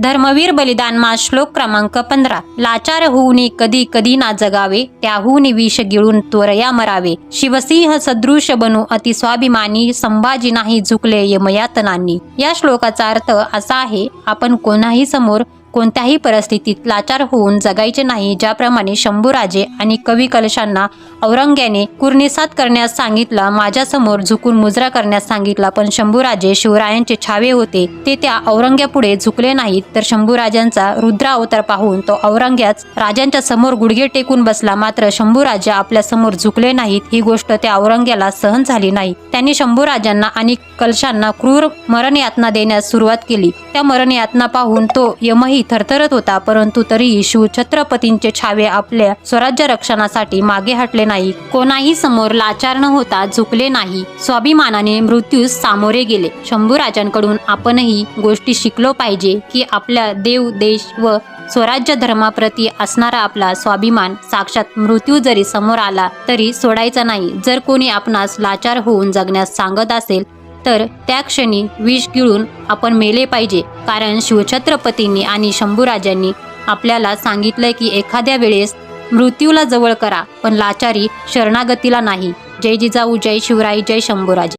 धर्मवीर बलिदान मा श्लोक क्रमांक 15। लाचार होऊनी कधी कधी ना जगावे, त्याहून विष गिळून त्वरया मरावे। शिवसिंह सदृश बनू अति स्वाभिमानी, संभाजी नाही झुकले यमयातनांनी। या श्लोकाचा अर्थ असा आहे, आपण कोणाही समोर कोणत्याही परिस्थितीत लाचार होऊन जगायचे नाही। ज्याप्रमाणे शंभूराजे आणि कवी कलशांना औरंग्याने कुर्निसात करण्यास सांगितला, माझ्यासमोर झुकून मुजरा करण्यास सांगितला, पण शंभूराजे शिवरायांचे छावे होते, ते त्या औरंग्यापुढे झुकले नाहीत। तर शंभूराजांचा रुद्र अवतार पाहून तो औरंग्याच राजांच्या समोर गुडघे टेकून बसला, मात्र शंभूराजे आपल्या समोर झुकले नाहीत। ही गोष्ट त्या औरंग्याला सहन झाली नाही। त्यांनी शंभूराजांना आणि कलशांना क्रूर मरणयातना देण्यास सुरुवात केली। त्या मरणयातना पाहून तो यमही थरथरत होता, परंतु तरीही शिवछत्रपतींचे छावे आपल्या स्वराज्य रक्षणासाठी मागे हटले नाही। कोणाही समोर लाचार न होता झुकले नाही, स्वाभिमानाने मृत्यूस सामोरे गेले। शंभूराजांकडून आपणही गोष्टी शिकलो पाहिजे की आपल्या देव देश व स्वराज्य धर्माप्रती असणारा आपला स्वाभिमान साक्षात मृत्यू जरी समोर आला तरी सोडायचा नाही। जर कोणी आपणास लाचार होऊन जगण्यास सांगत असेल तर त्या क्षणी विष गिळून आपण मेले पाहिजे, कारण शिवछत्रपतींनी आणि शंभूराजांनी आपल्याला सांगितलंय की एखाद्या वेळेस मृत्यूला जवळ करा, पण लाचारी शरणागतीला नाही। जय जिजाऊ, जय शिवराय, जय शंभूराजे।